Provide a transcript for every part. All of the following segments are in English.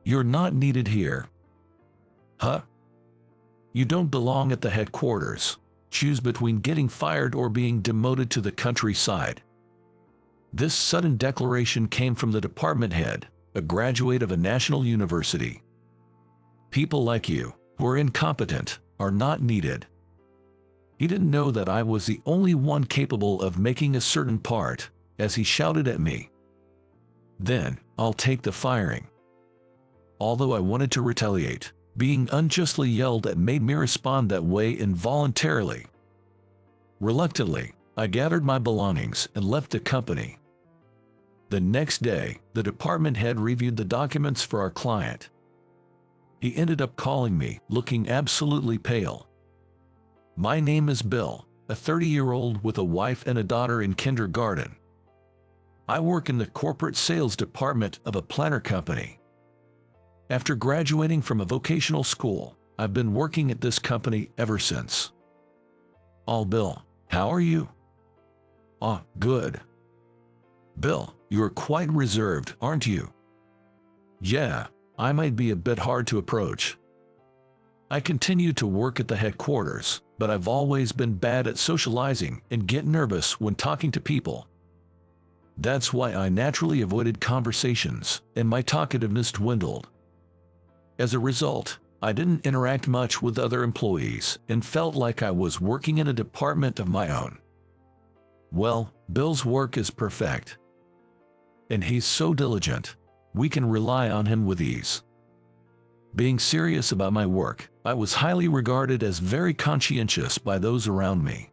You're not needed here. Huh? You don't belong at the headquarters. Choose between getting fired or being demoted to the countryside. This sudden declaration came from the department head, a graduate of a national university. People like you, who are incompetent, are not needed. He didn't know that I was the only one capable of making a certain part, as he shouted at me. Then, I'll take the firing. Although I wanted to retaliate, being unjustly yelled at made me respond that way involuntarily. Reluctantly, I gathered my belongings and left the company. The next day, the department head reviewed the documents for our client. He ended up calling me, looking absolutely pale. My name is Bill, a 30-year-old with a wife and a daughter in kindergarten. I work in the corporate sales department of a planner company. After graduating from a vocational school, I've been working at this company ever since. Oh, Bill, how are you? Oh, good. Bill, you're quite reserved, aren't you? Yeah, I might be a bit hard to approach. I continue to work at the headquarters, but I've always been bad at socializing and get nervous when talking to people. That's why I naturally avoided conversations, and my talkativeness dwindled. As a result, I didn't interact much with other employees and felt like I was working in a department of my own. Well, Bill's work is perfect. And he's so diligent, we can rely on him with ease. Being serious about my work, I was highly regarded as very conscientious by those around me.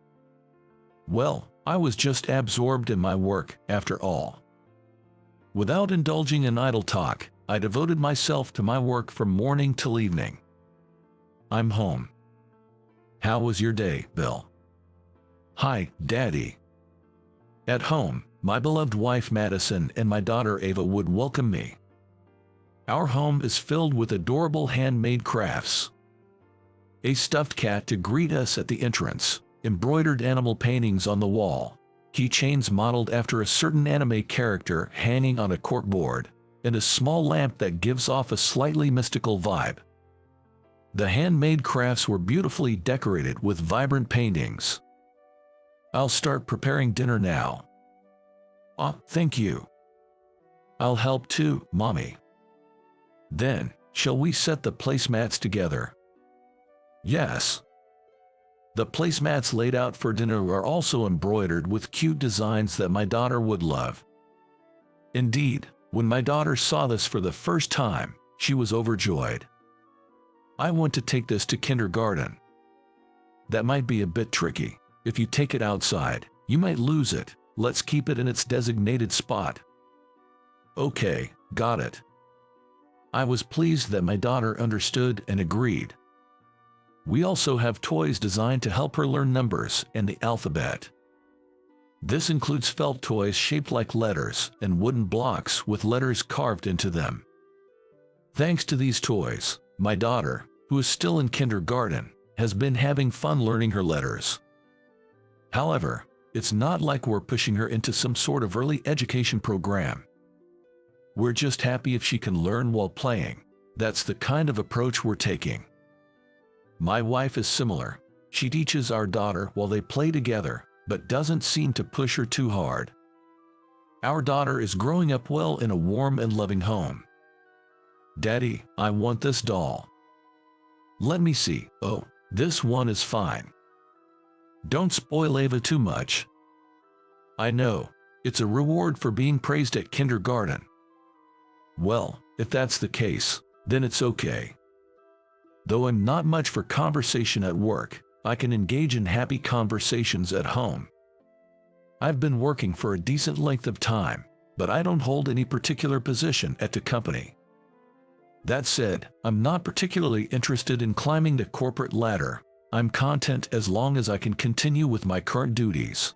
Well, I was just absorbed in my work, after all. Without indulging in idle talk, I devoted myself to my work from morning till evening. I'm home. How was your day, Bill? Hi, Daddy. At home, my beloved wife Madison and my daughter Ava would welcome me. Our home is filled with adorable handmade crafts. A stuffed cat to greet us at the entrance, embroidered animal paintings on the wall, keychains modeled after a certain anime character hanging on a corkboard, and a small lamp that gives off a slightly mystical vibe. The handmade crafts were beautifully decorated with vibrant paintings. I'll start preparing dinner now. Oh, thank you. I'll help too, Mommy. Then, shall we set the placemats together? Yes. The placemats laid out for dinner are also embroidered with cute designs that my daughter would love. Indeed, when my daughter saw this for the first time, she was overjoyed. I want to take this to kindergarten. That might be a bit tricky. If you take it outside, you might lose it. Let's keep it in its designated spot. Okay, got it. I was pleased that my daughter understood and agreed. We also have toys designed to help her learn numbers and the alphabet. This includes felt toys shaped like letters and wooden blocks with letters carved into them. Thanks to these toys, my daughter, who is still in kindergarten, has been having fun learning her letters. However, it's not like we're pushing her into some sort of early education program. We're just happy if she can learn while playing. That's the kind of approach we're taking. My wife is similar. She teaches our daughter while they play together, but doesn't seem to push her too hard. Our daughter is growing up well in a warm and loving home. Daddy, I want this doll. Let me see. Oh, this one is fine. Don't spoil Ava too much. I know, it's a reward for being praised at kindergarten. Well, if that's the case, then it's okay. Though I'm not much for conversation at work, I can engage in happy conversations at home. I've been working for a decent length of time, but I don't hold any particular position at the company. That said, I'm not particularly interested in climbing the corporate ladder. I'm content as long as I can continue with my current duties.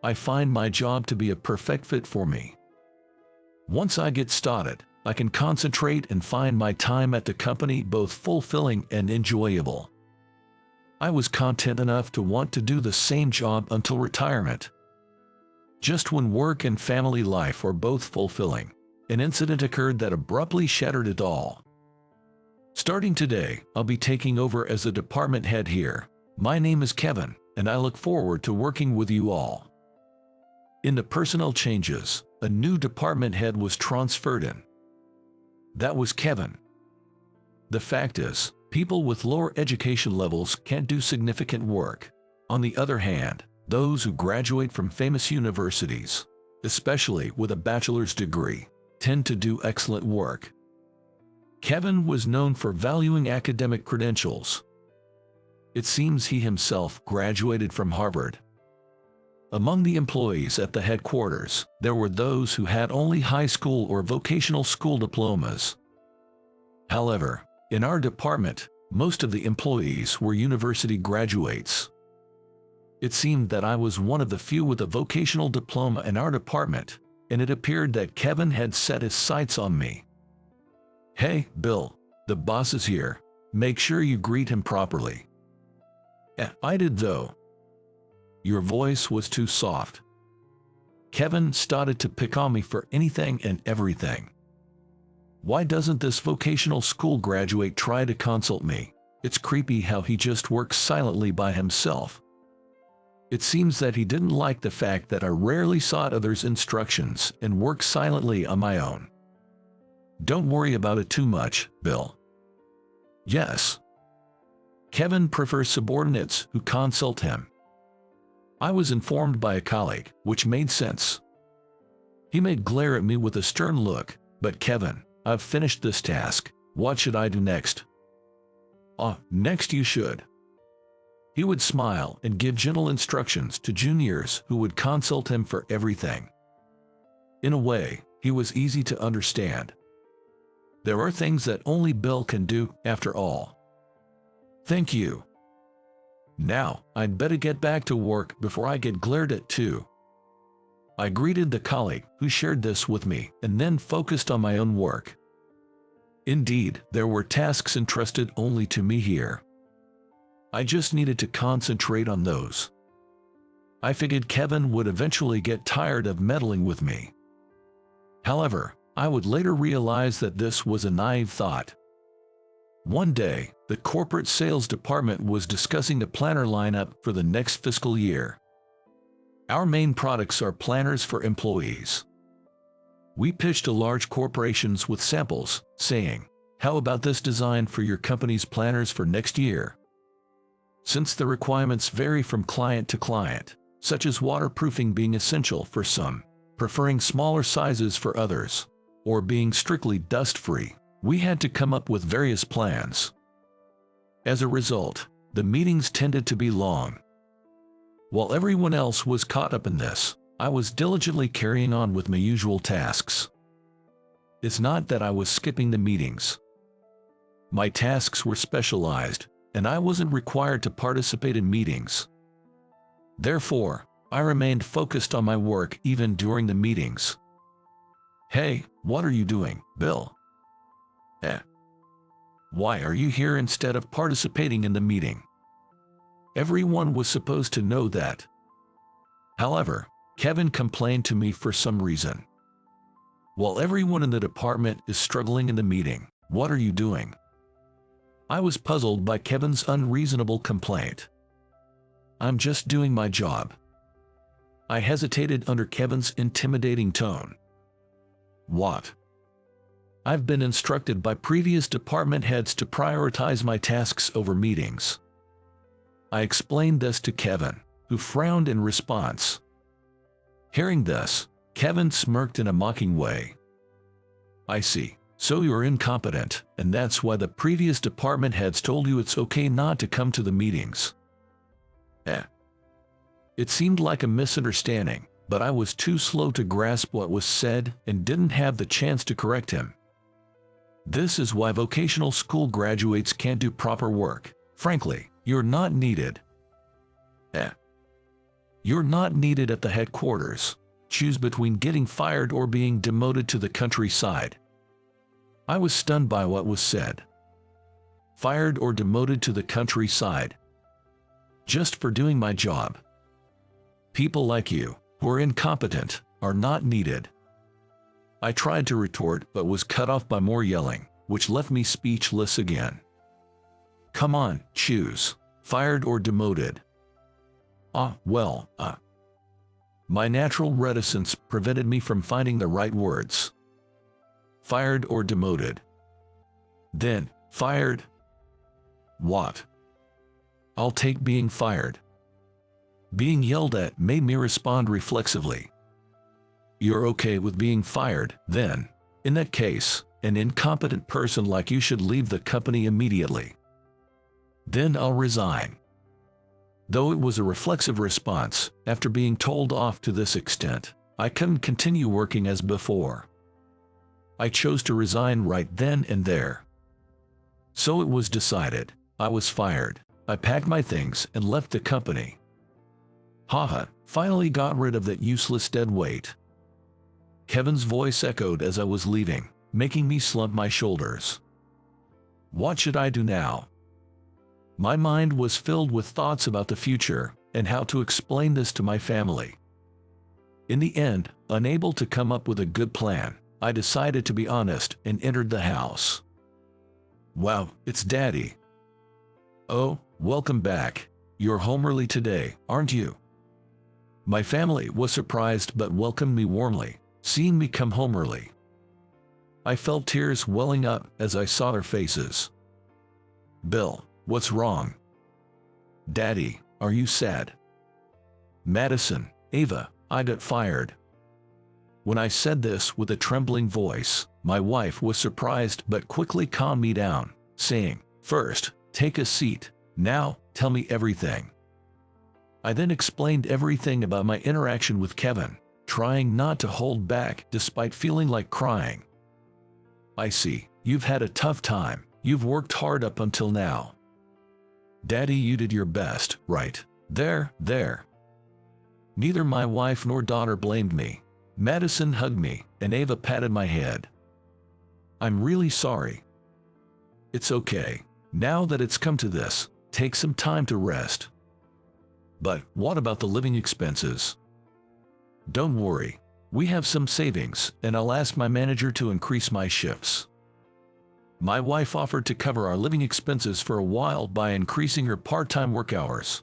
I find my job to be a perfect fit for me. Once I get started, I can concentrate and find my time at the company both fulfilling and enjoyable. I was content enough to want to do the same job until retirement. Just when work and family life are both fulfilling, an incident occurred that abruptly shattered it all. Starting today, I'll be taking over as the department head here. My name is Kevin, and I look forward to working with you all. In the personnel changes, a new department head was transferred in. That was Kevin. The fact is, people with lower education levels can't do significant work. On the other hand, those who graduate from famous universities, especially with a bachelor's degree, tend to do excellent work. Kevin was known for valuing academic credentials. It seems he himself graduated from Harvard. Among the employees at the headquarters, there were those who had only high school or vocational school diplomas. However, in our department, most of the employees were university graduates. It seemed that I was one of the few with a vocational diploma in our department, and it appeared that Kevin had set his sights on me. "Hey, Bill, the boss is here. Make sure you greet him properly." I did though. Your voice was too soft. Kevin started to pick on me for anything and everything. Why doesn't this vocational school graduate try to consult me? It's creepy how he just works silently by himself. It seems that he didn't like the fact that I rarely sought others' instructions and worked silently on my own. Don't worry about it too much, Bill. Yes. Kevin prefers subordinates who consult him. I was informed by a colleague, which made sense. He may glare at me with a stern look, but Kevin, I've finished this task. What should I do next? Next you should. He would smile and give gentle instructions to juniors who would consult him for everything. In a way, he was easy to understand. There are things that only Bill can do, after all. Thank you. Now, I'd better get back to work before I get glared at too. I greeted the colleague who shared this with me and then focused on my own work. Indeed, there were tasks entrusted only to me here. I just needed to concentrate on those. I figured Kevin would eventually get tired of meddling with me. However, I would later realize that this was a naive thought. One day, the corporate sales department was discussing the planner lineup for the next fiscal year. Our main products are planners for employees. We pitched to large corporations with samples, saying, "How about this design for your company's planners for next year?" Since the requirements vary from client to client, such as waterproofing being essential for some, preferring smaller sizes for others, or being strictly dust-free, we had to come up with various plans. As a result, the meetings tended to be long. While everyone else was caught up in this, I was diligently carrying on with my usual tasks. It's not that I was skipping the meetings. My tasks were specialized, and I wasn't required to participate in meetings. Therefore, I remained focused on my work even during the meetings. "Hey, what are you doing, Bill?" Why are you here instead of participating in the meeting?" Everyone was supposed to know that. However, Kevin complained to me for some reason. "While everyone in the department is struggling in the meeting, what are you doing?" I was puzzled by Kevin's unreasonable complaint. "I'm just doing my job." I hesitated under Kevin's intimidating tone. "What?" "I've been instructed by previous department heads to prioritize my tasks over meetings." I explained this to Kevin, who frowned in response. Hearing this, Kevin smirked in a mocking way. "I see. So you're incompetent, and that's why the previous department heads told you it's okay not to come to the meetings." It seemed like a misunderstanding, but I was too slow to grasp what was said and didn't have the chance to correct him. This is why vocational school graduates can't do proper work. Frankly, you're not needed. You're not needed at the headquarters. Choose between getting fired or being demoted to the countryside. I was stunned by what was said. Fired or demoted to the countryside. Just for doing my job. People like you, who are incompetent, are not needed. I tried to retort but was cut off by more yelling, which left me speechless again. Come on, choose. Fired or demoted? My natural reticence prevented me from finding the right words. Fired or demoted? Then, fired? What? I'll take being fired. Being yelled at made me respond reflexively. You're okay with being fired, then? In that case, an incompetent person like you should leave the company immediately. Then I'll resign. Though it was a reflexive response, after being told off to this extent, I couldn't continue working as before. I chose to resign right then and there. So it was decided. I was fired. I packed my things and left the company. Haha, finally got rid of that useless dead weight. Kevin's voice echoed as I was leaving, making me slump my shoulders. What should I do now? My mind was filled with thoughts about the future and how to explain this to my family. In the end, unable to come up with a good plan, I decided to be honest and entered the house. Wow, it's Daddy. Oh, welcome back. You're home early today, aren't you? My family was surprised but welcomed me warmly, seeing me come home early. I felt tears welling up as I saw their faces. Bill, what's wrong? Daddy, are you sad? Madison, Ava, I got fired. When I said this with a trembling voice, my wife was surprised but quickly calmed me down, saying, First, take a seat. Now, tell me everything. I then explained everything about my interaction with Kevin, trying not to hold back despite feeling like crying. I see, you've had a tough time. You've worked hard up until now. Daddy, you did your best, right? There. Neither my wife nor daughter blamed me. Madison hugged me, and Ava patted my head. I'm really sorry. It's okay. Now that it's come to this, take some time to rest. But what about the living expenses? Don't worry. We have some savings, and I'll ask my manager to increase my shifts. My wife offered to cover our living expenses for a while by increasing her part-time work hours.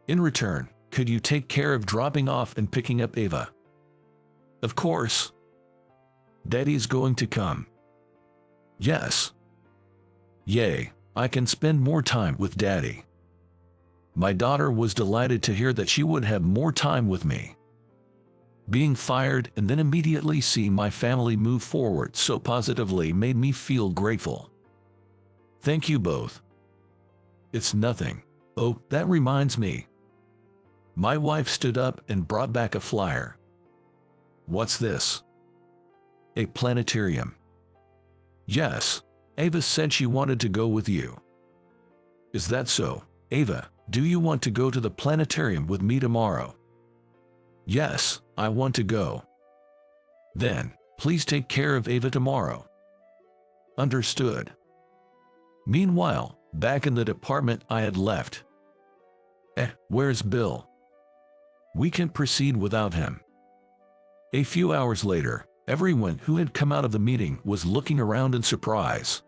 In return, could you take care of dropping off and picking up Ava? Of course. Daddy's going to come. Yes. Yay, I can spend more time with Daddy. My daughter was delighted to hear that she would have more time with me. Being fired and then immediately seeing my family move forward so positively made me feel grateful. Thank you both. It's nothing. Oh, that reminds me. My wife stood up and brought back a flyer. What's this? A planetarium. Yes, Ava said she wanted to go with you. Is that so, Ava? Do you want to go to the planetarium with me tomorrow? Yes, I want to go. Then, please take care of Ava tomorrow. Understood. Meanwhile, back in the department I had left. Where's Bill? We can't proceed without him. A few hours later, everyone who had come out of the meeting was looking around in surprise.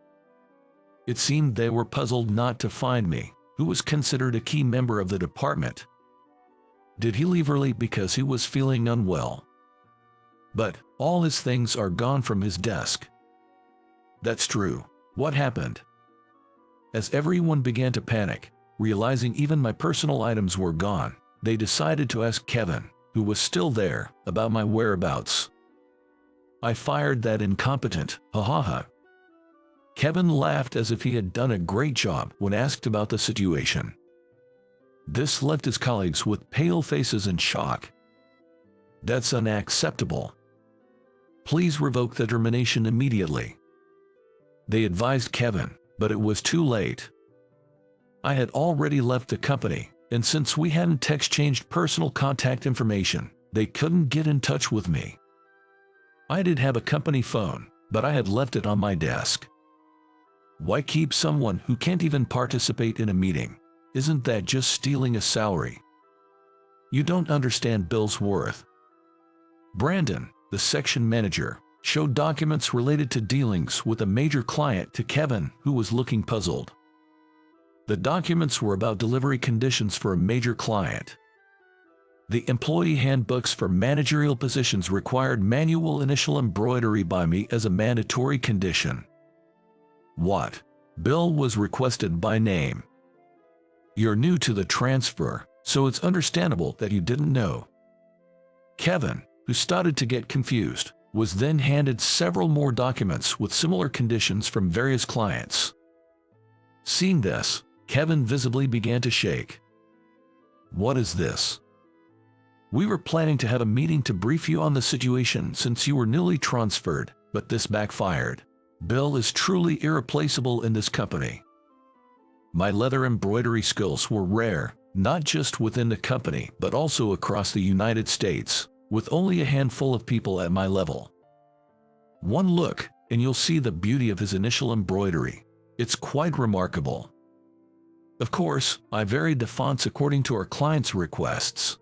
It seemed they were puzzled not to find me, who was considered a key member of the department. Did he leave early because he was feeling unwell? But all his things are gone from his desk. That's true. What happened? As everyone began to panic, realizing even my personal items were gone, they decided to ask Kevin, who was still there, about my whereabouts. I fired that incompetent, ha. Kevin laughed as if he had done a great job when asked about the situation. This left his colleagues with pale faces in shock. That's unacceptable. Please revoke the termination immediately. They advised Kevin, but it was too late. I had already left the company, and since we hadn't exchanged personal contact information, they couldn't get in touch with me. I did have a company phone, but I had left it on my desk. Why keep someone who can't even participate in a meeting? Isn't that just stealing a salary? You don't understand Bill's worth. Brandon, the section manager, showed documents related to dealings with a major client to Kevin, who was looking puzzled. The documents were about delivery conditions for a major client. The employee handbooks for managerial positions required manual initial embroidery by me as a mandatory condition. What? Bill was requested by name. You're new to the transfer, so it's understandable that you didn't know. Kevin, who started to get confused, was then handed several more documents with similar conditions from various clients. Seeing this, Kevin visibly began to shake. What is this? We were planning to have a meeting to brief you on the situation since you were newly transferred, but this backfired. Bill is truly irreplaceable in this company. My leather embroidery skills were rare, not just within the company but also across the United States, with only a handful of people at my level. One look, and you'll see the beauty of his initial embroidery. It's quite remarkable. Of course, I varied the fonts according to our clients' requests.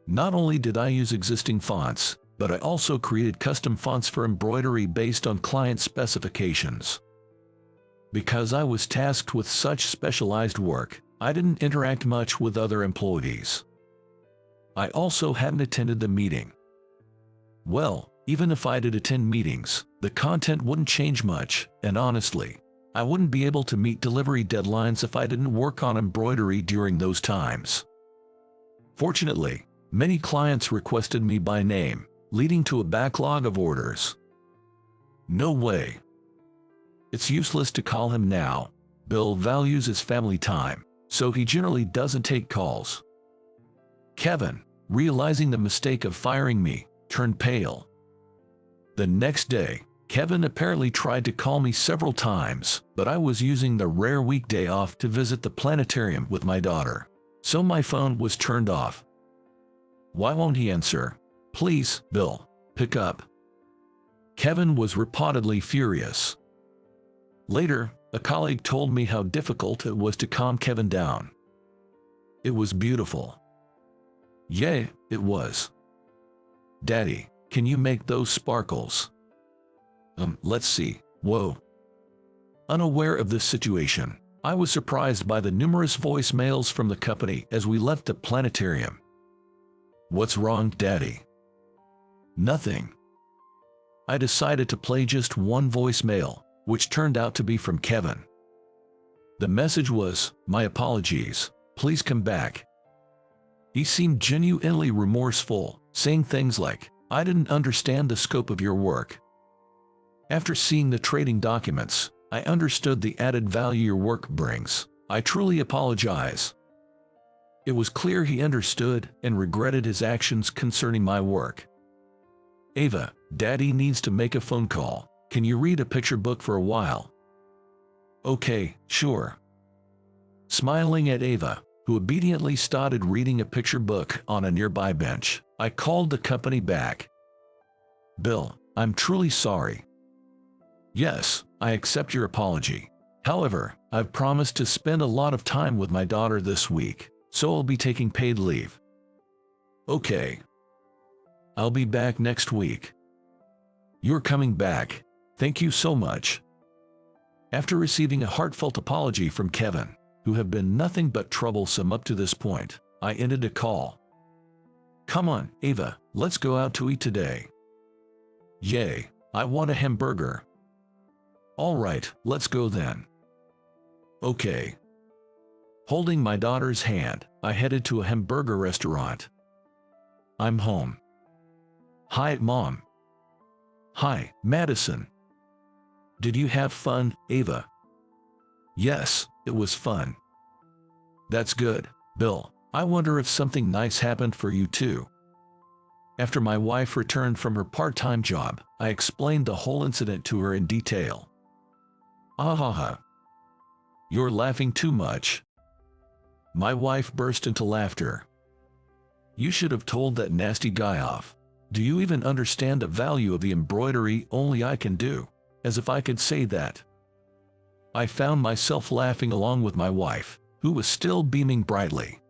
Not only did I use existing fonts, but I also created custom fonts for embroidery based on client specifications. Because I was tasked with such specialized work, I didn't interact much with other employees. I also hadn't attended the meeting. Well, even if I did attend meetings, the content wouldn't change much, and honestly, I wouldn't be able to meet delivery deadlines if I didn't work on embroidery during those times. Fortunately, many clients requested me by name, leading to a backlog of orders. No way. It's useless to call him now. Bill values his family time, so he generally doesn't take calls. Kevin, realizing the mistake of firing me, turned pale. The next day, Kevin apparently tried to call me several times, but I was using the rare weekday off to visit the planetarium with my daughter, so my phone was turned off. Why won't he answer? Please, Bill, pick up. Kevin was reportedly furious. Later, a colleague told me how difficult it was to calm Kevin down. It was beautiful. Yeah, it was. Daddy, can you make those sparkles? Let's see. Whoa. Unaware of this situation, I was surprised by the numerous voicemails from the company as we left the planetarium. What's wrong, Daddy? Nothing. I decided to play just one voicemail, which turned out to be from Kevin. The message was, "My apologies, please come back." He seemed genuinely remorseful, saying things like, "I didn't understand the scope of your work. After seeing the trading documents, I understood the added value your work brings. I truly apologize." It was clear he understood and regretted his actions concerning my work. Ava, Daddy needs to make a phone call. Can you read a picture book for a while? Okay, sure. Smiling at Ava, who obediently started reading a picture book on a nearby bench, I called the company back. Bill, I'm truly sorry. Yes, I accept your apology. However, I've promised to spend a lot of time with my daughter this week, so I'll be taking paid leave. Okay. I'll be back next week. You're coming back. Thank you so much. After receiving a heartfelt apology from Kevin, who had been nothing but troublesome up to this point, I ended the call. Come on, Ava, let's go out to eat today. Yay, I want a hamburger. All right, let's go then. Okay. Holding my daughter's hand, I headed to a hamburger restaurant. I'm home. Hi, Mom. Hi, Madison. Did you have fun, Ava? Yes, it was fun. That's good, Bill. I wonder if something nice happened for you too. After my wife returned from her part-time job, I explained the whole incident to her in detail. Ahaha. You're laughing too much. My wife burst into laughter. You should have told that nasty guy off. Do you even understand the value of the embroidery only I can do? As if I could say that. I found myself laughing along with my wife, who was still beaming brightly.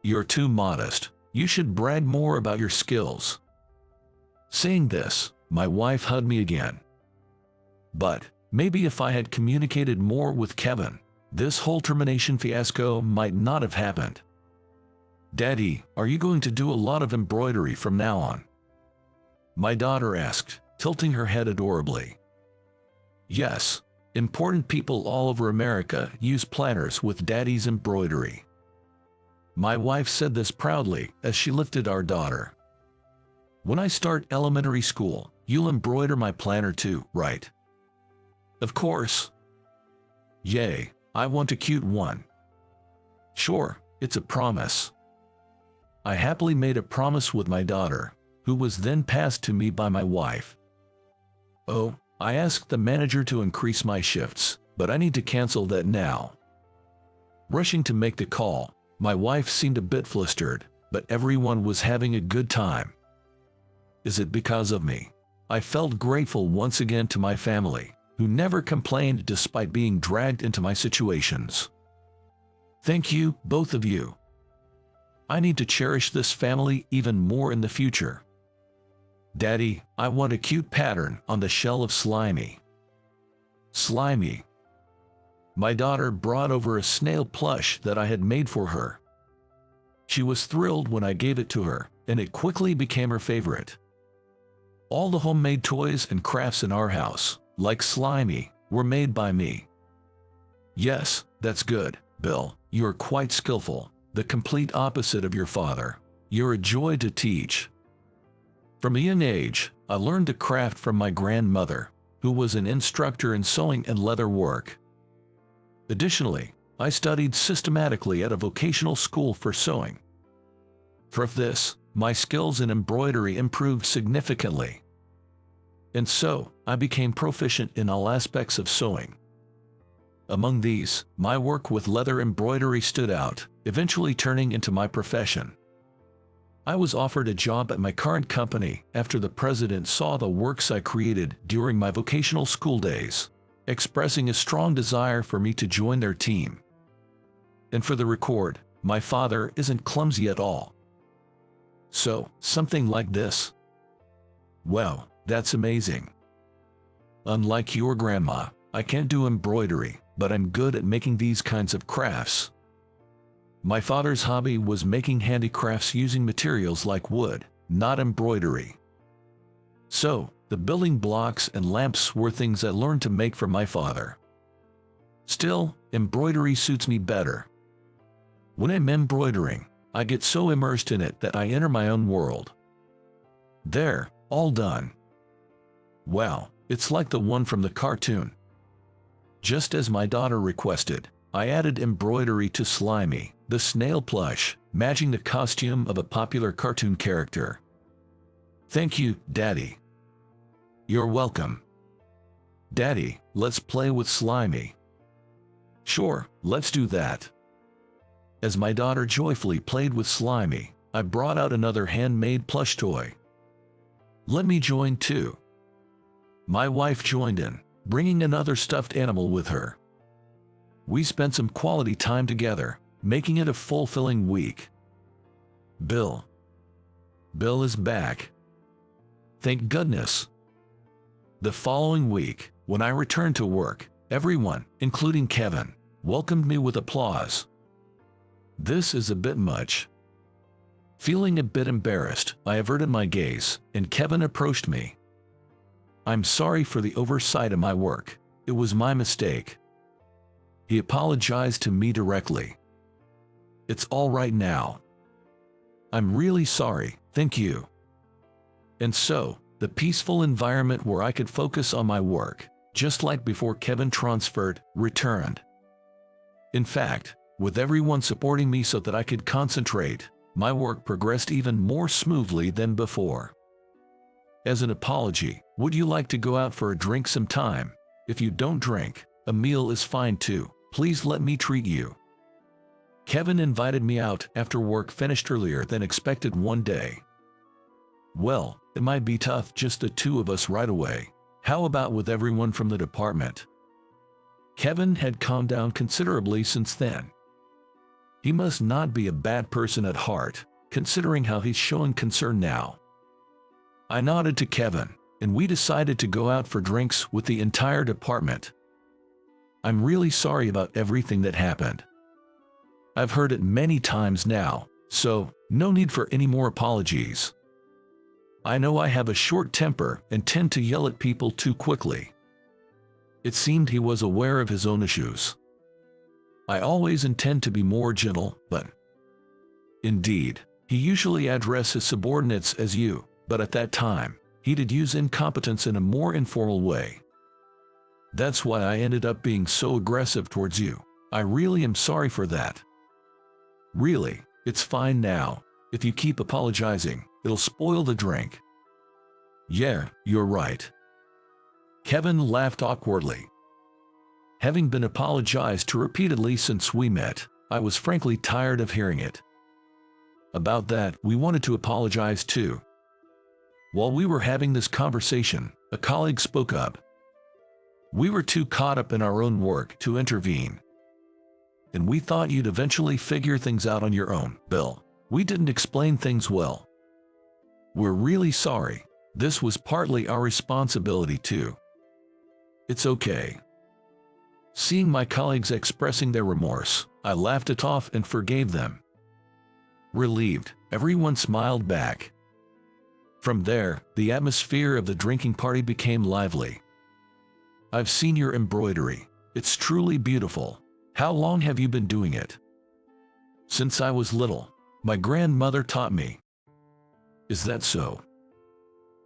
You're too modest. You should brag more about your skills. Saying this, my wife hugged me again. But maybe if I had communicated more with Kevin, this whole termination fiasco might not have happened. Daddy, are you going to do a lot of embroidery from now on? My daughter asked, tilting her head adorably. Yes, important people all over America use planners with Daddy's embroidery. My wife said this proudly as she lifted our daughter. When I start elementary school, you'll embroider my planner too, right? Of course. Yay, I want a cute one. Sure, it's a promise. I happily made a promise with my daughter, who was then passed to me by my wife. Oh, I asked the manager to increase my shifts, but I need to cancel that now. Rushing to make the call, my wife seemed a bit flustered, but everyone was having a good time. Is it because of me? I felt grateful once again to my family, who never complained despite being dragged into my situations. Thank you, both of you. I need to cherish this family even more in the future. Daddy, I want a cute pattern on the shell of Slimy. Slimy. My daughter brought over a snail plush that I had made for her. She was thrilled when I gave it to her, and it quickly became her favorite. All the homemade toys and crafts in our house, like Slimy, were made by me. Yes, that's good, Bill. You are quite skillful, the complete opposite of your father. You're a joy to teach. From a young age, I learned the craft from my grandmother, who was an instructor in sewing and leather work. Additionally, I studied systematically at a vocational school for sewing. For this, my skills in embroidery improved significantly. And so, I became proficient in all aspects of sewing. Among these, my work with leather embroidery stood out, eventually turning into my profession. I was offered a job at my current company after the president saw the works I created during my vocational school days, expressing a strong desire for me to join their team. And for the record, my father isn't clumsy at all. So, something like this. Well, that's amazing. Unlike your grandma, I can't do embroidery, but I'm good at making these kinds of crafts. My father's hobby was making handicrafts using materials like wood, not embroidery. So, the building blocks and lamps were things I learned to make from my father. Still, embroidery suits me better. When I'm embroidering, I get so immersed in it that I enter my own world. There, all done. Wow, it's like the one from the cartoon. Just as my daughter requested, I added embroidery to Slimy, the snail plush, matching the costume of a popular cartoon character. Thank you, Daddy. You're welcome. Daddy, let's play with Slimy. Sure, let's do that. As my daughter joyfully played with Slimy, I brought out another handmade plush toy. Let me join too. My wife joined in, bringing another stuffed animal with her. We spent some quality time together, making it a fulfilling week. Bill is back. Thank goodness. The following week, when I returned to work, everyone, including Kevin, welcomed me with applause. This is a bit much. Feeling a bit embarrassed, I averted my gaze, and Kevin approached me. I'm sorry for the oversight of my work. It was my mistake. He apologized to me directly. It's all right now. I'm really sorry, thank you. And so, the peaceful environment where I could focus on my work, just like before Kevin transferred, returned. In fact, with everyone supporting me so that I could concentrate, my work progressed even more smoothly than before. As an apology, would you like to go out for a drink sometime? If you don't drink, a meal is fine too. Please let me treat you. Kevin invited me out after work finished earlier than expected one day. Well, it might be tough just the two of us right away. How about with everyone from the department? Kevin had calmed down considerably since then. He must not be a bad person at heart, considering how he's showing concern now. I nodded to Kevin, and we decided to go out for drinks with the entire department. I'm really sorry about everything that happened. I've heard it many times now, so no need for any more apologies. I know I have a short temper and tend to yell at people too quickly. It seemed he was aware of his own issues. I always intend to be more gentle, but indeed, he usually addressed his subordinates as you, but at that time, he did use incompetence in a more informal way. That's why I ended up being so aggressive towards you. I really am sorry for that. Really, it's fine now. If you keep apologizing, it'll spoil the drink. Yeah, you're right. Kevin laughed awkwardly. Having been apologized to repeatedly since we met, I was frankly tired of hearing it. About that, we wanted to apologize too. While we were having this conversation, a colleague spoke up. We were too caught up in our own work to intervene. And we thought you'd eventually figure things out on your own, Bill. We didn't explain things well. We're really sorry. This was partly our responsibility too. It's okay. Seeing my colleagues expressing their remorse, I laughed it off and forgave them. Relieved, everyone smiled back. From there, the atmosphere of the drinking party became lively. I've seen your embroidery. It's truly beautiful. How long have you been doing it? Since I was little. My grandmother taught me. Is that so?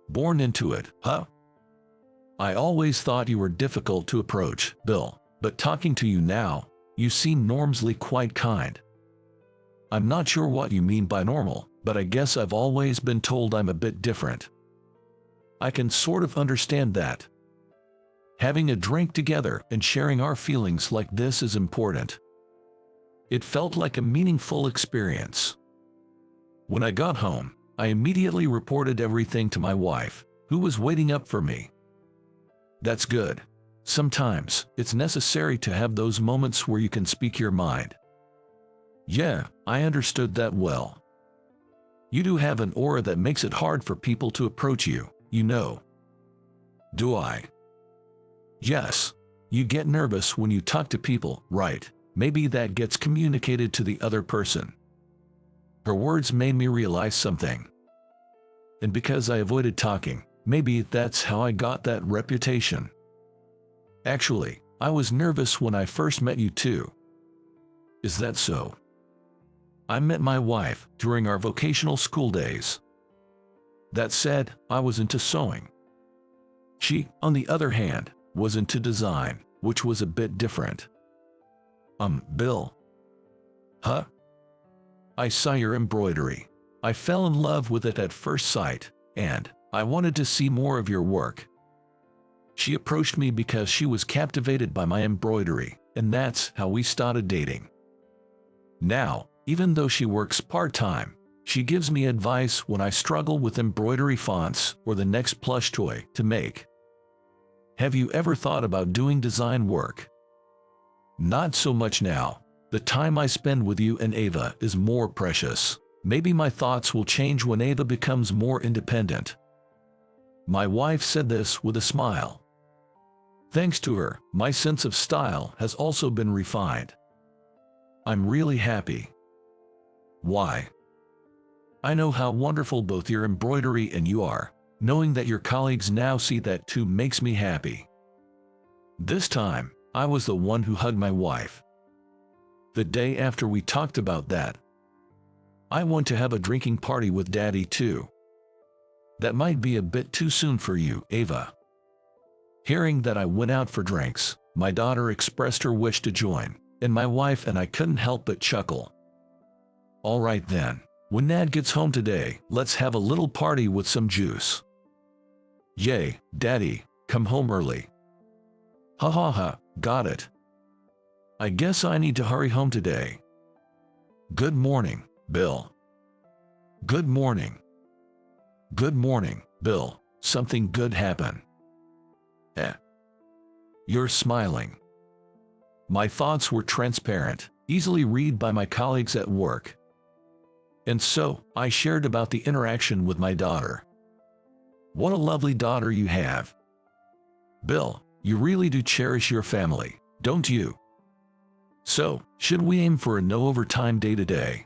Born into it, huh? I always thought you were difficult to approach, Bill, but talking to you now, you seem normally quite kind. I'm not sure what you mean by normal, but I guess I've always been told I'm a bit different. I can sort of understand that. Having a drink together and sharing our feelings like this is important. It felt like a meaningful experience. When I got home, I immediately reported everything to my wife, who was waiting up for me. That's good. Sometimes, it's necessary to have those moments where you can speak your mind. Yeah, I understood that well. You do have an aura that makes it hard for people to approach you, you know. Do I? Yes. You get nervous when you talk to people, right? Maybe that gets communicated to the other person. Her words made me realize something. And because I avoided talking, maybe that's how I got that reputation. Actually, I was nervous when I first met you too. Is that so? I met my wife during our vocational school days. That said, I was into sewing. She, on the other hand, was into design, which was a bit different. Bill. Huh? I saw your embroidery. I fell in love with it at first sight, and I wanted to see more of your work. She approached me because she was captivated by my embroidery, and that's how we started dating. Now, even though she works part-time, she gives me advice when I struggle with embroidery fonts or the next plush toy to make. Have you ever thought about doing design work? Not so much now. The time I spend with you and Ava is more precious. Maybe my thoughts will change when Ava becomes more independent. My wife said this with a smile. Thanks to her, my sense of style has also been refined. I'm really happy. Why? I know how wonderful both your embroidery and you are. Knowing that your colleagues now see that too makes me happy. This time, I was the one who hugged my wife. The day after we talked about that, I want to have a drinking party with Daddy too. That might be a bit too soon for you, Ava. Hearing that I went out for drinks, my daughter expressed her wish to join, and my wife and I couldn't help but chuckle. All right then, when Dad gets home today, let's have a little party with some juice. Yay, Daddy, come home early. Ha ha ha, got it. I guess I need to hurry home today. Good morning, Bill. Good morning. Good morning, Bill. Something good happened. You're smiling. My thoughts were transparent, easily read by my colleagues at work. And so, I shared about the interaction with my daughter. What a lovely daughter you have. Bill, you really do cherish your family, don't you? So, should we aim for a no overtime day today?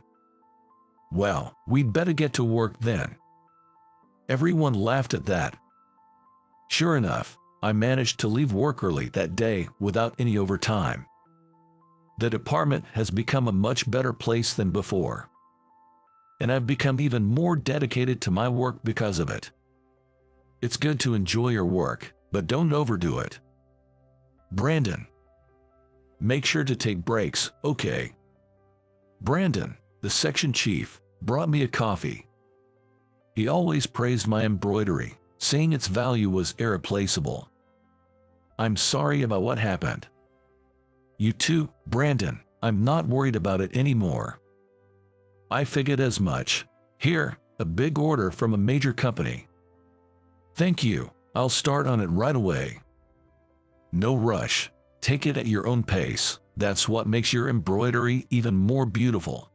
Well, we'd better get to work then. Everyone laughed at that. Sure enough, I managed to leave work early that day without any overtime. The department has become a much better place than before. And I've become even more dedicated to my work because of it. It's good to enjoy your work, but don't overdo it. Brandon. Make sure to take breaks, okay? Brandon, the section chief, brought me a coffee. He always praised my embroidery, saying its value was irreplaceable. I'm sorry about what happened. You too, Brandon. I'm not worried about it anymore. I figured as much. Here, a big order from a major company. Thank you. I'll start on it right away. No rush. Take it at your own pace. That's what makes your embroidery even more beautiful.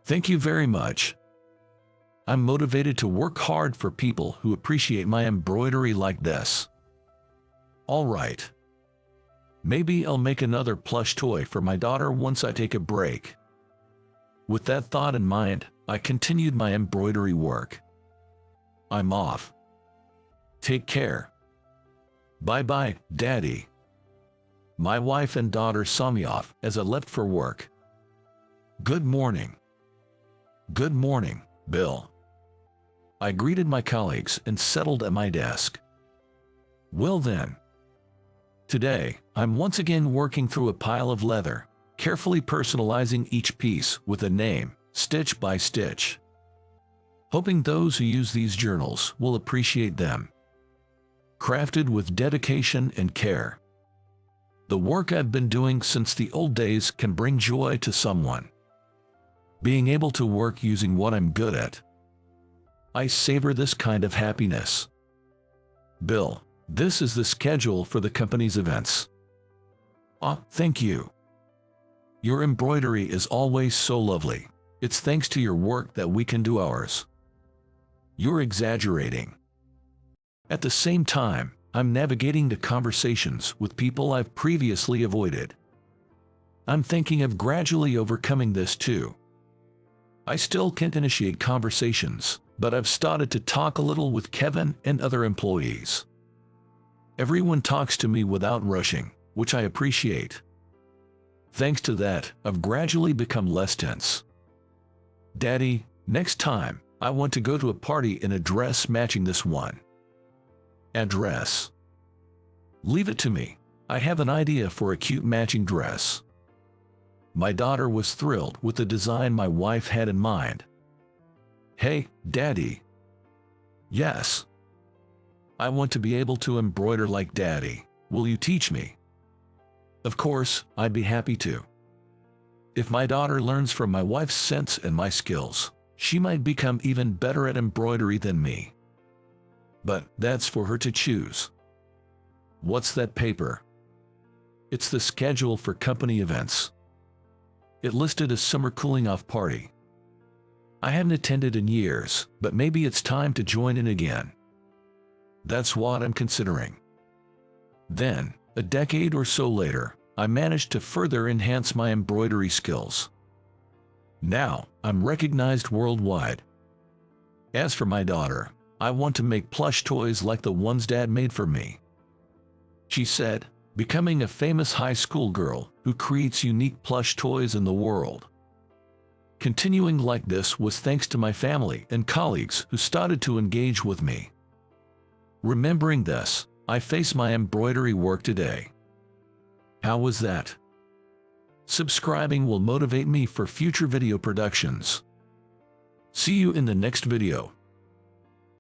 Thank you very much. I'm motivated to work hard for people who appreciate my embroidery like this. All right. Maybe I'll make another plush toy for my daughter once I take a break. With that thought in mind, I continued my embroidery work. I'm off. Take care. Bye-bye, Daddy. My wife and daughter saw me off as I left for work. Good morning. Good morning, Bill. I greeted my colleagues and settled at my desk. Well then. Today, I'm once again working through a pile of leather, carefully personalizing each piece with a name, stitch by stitch. Hoping those who use these journals will appreciate them. Crafted with dedication and care. The work I've been doing since the old days can bring joy to someone. Being able to work using what I'm good at. I savor this kind of happiness. Bill, this is the schedule for the company's events. Thank you. Your embroidery is always so lovely. It's thanks to your work that we can do ours. You're exaggerating. At the same time, I'm navigating the conversations with people I've previously avoided. I'm thinking of gradually overcoming this too. I still can't initiate conversations, but I've started to talk a little with Kevin and other employees. Everyone talks to me without rushing, which I appreciate. Thanks to that, I've gradually become less tense. Daddy, next time, I want to go to a party in a dress matching this one. A dress. Leave it to me. I have an idea for a cute matching dress. My daughter was thrilled with the design my wife had in mind. Hey, Daddy. Yes. I want to be able to embroider like Daddy. Will you teach me? Of course, I'd be happy to. If my daughter learns from my wife's sense and my skills, she might become even better at embroidery than me. But that's for her to choose. What's that paper? It's the schedule for company events. It listed a summer cooling-off party. I haven't attended in years, but maybe it's time to join in again. That's what I'm considering. Then, a decade or so later, I managed to further enhance my embroidery skills. Now, I'm recognized worldwide. As for my daughter, I want to make plush toys like the ones Dad made for me. She said, becoming a famous high school girl who creates unique plush toys in the world. Continuing like this was thanks to my family and colleagues who started to engage with me. Remembering this, I face my embroidery work today. How was that? Subscribing will motivate me for future video productions. See you in the next video.